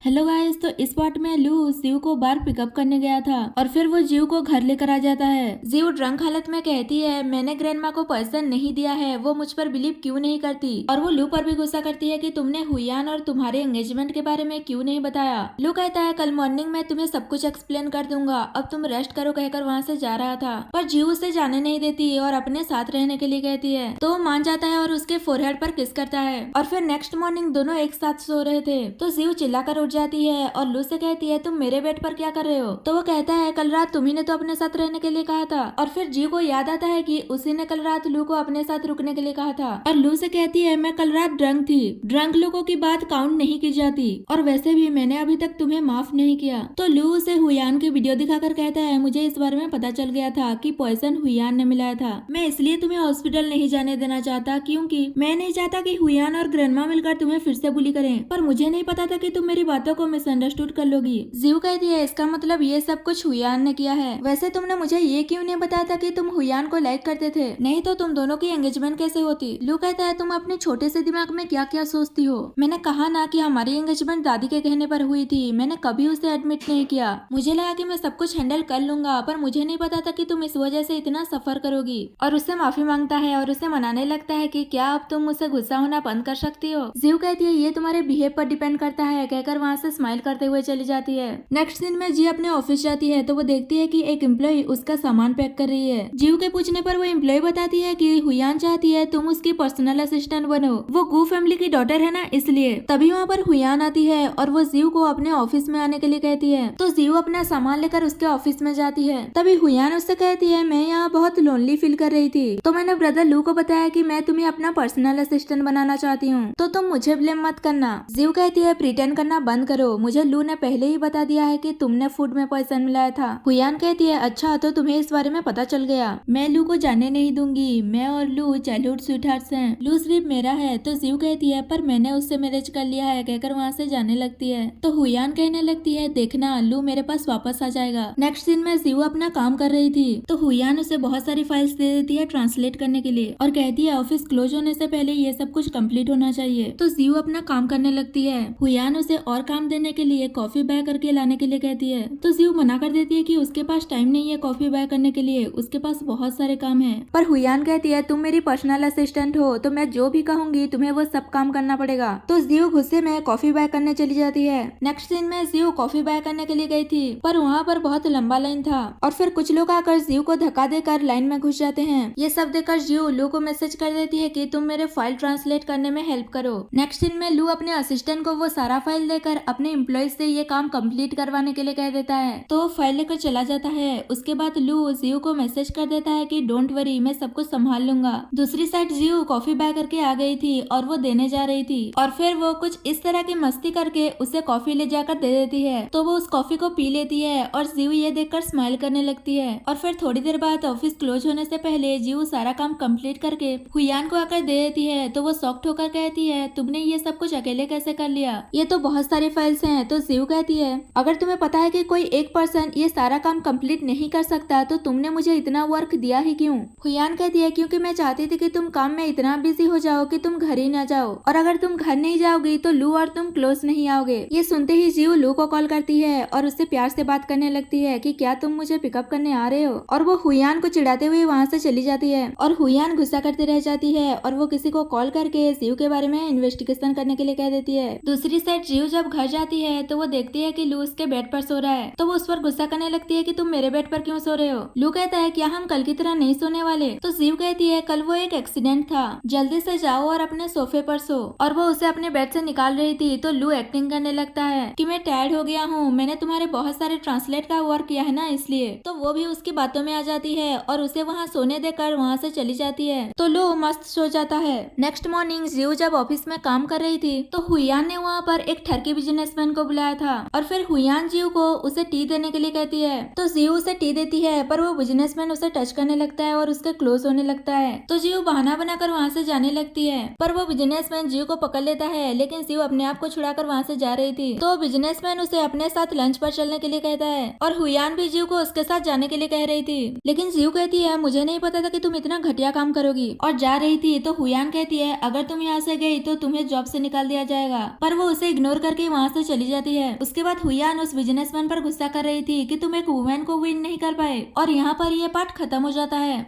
Hello guys. तो इस part में लू जीव को बार पिकअप करने गया था और फिर वो जीव को घर लेकर आ जाता है। जीव ड्रंक हालत में कहती है मैंने ग्रैंडमा को पॉइजन नहीं दिया है, वो मुझ पर बिलीव क्यों नहीं करती। और वो लू पर भी गुस्सा करती है कि तुमने हुईयान और तुम्हारे एंगेजमेंट के बारे में क्यों नहीं बताया। लू कहता है कल मॉर्निंग में तुम्हें सब कुछ एक्सप्लेन कर दूंगा, अब तुम रेस्ट करो कहकर वहाँ से जा रहा था। पर जीव उसे जाने नहीं देती और अपने साथ रहने के लिए कहती है, तो वो मान जाता है और उसके फोरहेड पर किस करता है। और फिर नेक्स्ट मॉर्निंग दोनों एक साथ सो रहे थे तो जीव चिल्लाकर उठ जाती है और लू से कहती है तुम मेरे बेड पर क्या कर रहे हो। तो वो कहता है कल रात तुम्ही ने तो अपने साथ रहने के लिए कहा था। और फिर जीव को याद आता है कि उसी ने कल रात लू को अपने साथ रुकने के लिए कहा था। और लू से कहती है मैं कल रात ड्रंक थी, ड्रंक लोगों की बात काउंट नहीं की जाती, और वैसे भी मैंने अभी तक तुम्हें माफ नहीं किया। तो लू उसे हुईयान की वीडियो दिखाकर कहता है मुझे इस बारे में पता चल गया था कि पॉइजन हुईयान ने मिलाया था, मैं इसलिए तुम्हें हॉस्पिटल नहीं जाने देना चाहता क्योंकि मैं नहीं चाहता कि हुईयान और ग्रैंडमा मिलकर तुम्हें फिर से बुली करें। पर मुझे नहीं पता था कि तुम मेरी बातों को मिसअंडरस्टूड कर लोगी। जीव कहती है इसका मतलब ये सब कुछ हुईयान ने किया है। वैसे तुमने मुझे ये क्यों नहीं बताया था कि तुम हुईयान को लाइक करते थे, नहीं तो तुम दोनों की एंगेजमेंट कैसे होती। लू कहता है तुम अपने छोटे से दिमाग में क्या क्या सोचती हो, मैंने कहा ना कि हमारी एंगेजमेंट दादी के कहने पर हुई थी, मैंने कभी उसे एडमिट नहीं किया। मुझे लगा कि मैं सब कुछ हैंडल कर लूंगा, पर मुझे नहीं पता था कि तुम इस वजह से इतना सफर करोगी। और उससे माफी मांगता है और उसे मनाने लगता है कि क्या अब तुम मुझसे गुस्सा होना बंद कर सकती हो। जीव कहती है ये तुम्हारे बिहेव पर डिपेंड करता है कहकर वहाँ से स्माइल करते हुए चली जाती है। नेक्स्ट दिन में जी अपने ऑफिस जाती है तो वो देखती है कि एक एम्प्लॉय उसका सामान पैक कर रही है। जीव के पूछने पर वो एम्प्लॉय बताती है कि हुईयान चाहती है तुम उसकी पर्सनल असिस्टेंट बनो, वो गू फैमिली की डॉटर है ना इसलिए। तभी वहाँ पर हुईयान आती है और वो जीव को अपने ऑफिस में आने के लिए कहती है। तो जीव अपना सामान लेकर उसके ऑफिस में जाती है। तभी हुईयान उससे कहती है मैं यहाँ बहुत लोनली फील कर रही थी, तो मैंने ब्रदर लू को बताया कि मैं तुम्हें अपना पर्सनल असिस्टेंट बनाना चाहती हूँ, तो तुम मुझे ब्लेम मत करना। जीव कहती है प्रिटेंड करना बंद करो, मुझे लू ने पहले ही बता दिया है कि तुमने फूड में पॉइजन मिलाया था। हुईयान कहती है अच्छा तो तुम्हें इस बारे में पता चल गया, मैं लू को जाने नहीं दूंगी, मैं और लू चाइल्डहुड स्वीटहार्ट्स हैं, लू सिर्फ मेरा है। तो जीव कहती है पर मैंने उससे मैरिज कर लिया है कहकर वहाँ से जाने लगती है। तो हुईयान कहने लगती है देखना लू मेरे पास वापस आ जाएगा। नेक्स्ट दिन में जीव अपना काम कर रही थी तो हुईयान उसे बहुत सारी फाइल्स दे देती है ट्रांसलेट करने के लिए और कहती है ऑफिस क्लोज होने से पहले ये सब कुछ कंप्लीट होना चाहिए। तो जीव अपना काम करने लगती है। हुईयान उसे और काम देने के लिए कॉफी बैग करके लाने के लिए कहती है तो जीव मना कर देती है कि उसके पास टाइम नहीं है कॉफी बैग करने के लिए, उसके पास बहुत सारे काम है। पर हुईयान कहती है तुम मेरी पर्सनल असिस्टेंट हो तो मैं जो भी कहूंगी तुम्हें वो सब काम करना पड़ेगा। तो जीव गुस्से में कॉफी बैग करने चली जाती है। नेक्स्ट दिन में जीव कॉफी बैग करने के लिए गई थी पर वहाँ पर बहुत लंबा लाइन था और फिर कुछ लोग आकर जीव को धक्का देकर लाइन में घुस जाते हैं। ये सब देखकर जीव लू को मैसेज कर देती है कि तुम मेरे फाइल ट्रांसलेट करने में हेल्प करो। नेक्स्ट दिन में लू अपने असिस्टेंट को वो सारा फाइल देकर अपने एम्प्लॉय से ये काम कंप्लीट करवाने के लिए कह देता है तो वो फाइल लेकर चला जाता है। उसके बाद लू जीव को मैसेज कर देता है कि डोंट वरी मैं सब कुछ संभाल लूंगा। दूसरी साइड जीव कॉफी बैग करके आ गई थी और वो देने जा रही थी और फिर वो कुछ इस तरह की मस्ती करके उसे कॉफी ले जाकर दे देती है तो वो उस कॉफी को पी लेती है और जीव ये देखकर स्माइल करने लगती है। और फिर थोड़ी देर बाद ऑफिस क्लोज होने से पहले जीव सारा काम कंप्लीट करके हुईयान को आकर दे देती है तो वो शॉक्ड होकर कहती है तुमने ये सब कुछ अकेले कैसे कर लिया, ये तो बहुत सारी फाइल्स हैं। तो जीव कहती है अगर तुम्हें पता है कि कोई एक पर्सन ये सारा काम कंप्लीट नहीं कर सकता तो तुमने मुझे इतना वर्क दिया ही क्यों। हुईयान कहती है क्योंकि मैं चाहती थी कि तुम काम में इतना बिजी हो जाओ कि तुम घर ही ना जाओ, और अगर तुम घर नहीं जाओगी तो लू और तुम क्लोज नहीं आओगे। ये सुनते ही जीव लू को कॉल करती है और उससे प्यार से बात करने लगती है कि क्या तुम मुझे पिकअप करने आ रहे हो, और वो हुईयान को चिढ़ाते हुए वहाँ से चली जाती है और हुईयान गुस्सा करते रह जाती है और वो किसी को कॉल करके जीव के बारे में इन्वेस्टिगेशन करने के लिए कह देती है। दूसरी साइड जीव जब घर जाती है तो वो देखती है कि लू उसके बेड पर सो रहा है तो वो उस पर गुस्सा करने लगती है कि तुम मेरे बेड पर क्यों सो रहे हो। लू कहता है क्या हम कल की तरह नहीं सोने वाले। तो जीव कहती है कल वो एक एक्सीडेंट था, जल्दी से जाओ और अपने सोफे पर सो। और वो उसे अपने बेड से निकाल रही थी तो लू एक्टिंग करने लगता है कि मैं टायर्ड हो गया हूँ, मैंने तुम्हारे बहुत सारे ट्रांसलेट का वर्क किया है ना इसलिए। तो वो भी उसकी बातों में आ जाती है और उसे वहाँ सोने देकर वहाँ से चली जाती है तो लू मस्त सो जाता है। नेक्स्ट मॉर्निंग जीव जब ऑफिस में काम कर रही थी तो हुईयान ने वहाँ पर एक ठरकी बिजनेसमैन को बुलाया था और फिर हुईयान जीव को उसे टी देने के लिए कहती है तो जीव उसे टी देती है पर वो बिजनेसमैन उसे टच करने लगता है और उसके क्लोज होने लगता है तो जीव बहाना बनाकर वहाँ से जाने लगती है पर वो बिजनेसमैन जीव को पकड़ लेता है लेकिन जीव अपने आप को छुड़ाकर वहाँ से जा रही थी तो बिजनेसमैन उसे अपने साथ लंच पर चलने के लिए कहता है और हुईयान भी जीव को उसके साथ जाने के लिए कह रही थी लेकिन जीव कहती है मुझे नहीं पता था कि तुम इतना घटिया काम करोगी और जा रही थी। तो हुईयान कहती है अगर तुम यहाँ से गई तो तुम्हें जॉब से निकाल दिया जाएगा, पर वो उसे इग्नोर करके ही वहाँ से चली जाती है। उसके बाद हुयान उस बिजनेसमैन पर गुस्सा कर रही थी कि तुम एक वुमेन को विन नहीं कर पाए, और यहाँ पर ये पार्ट खत्म हो जाता है।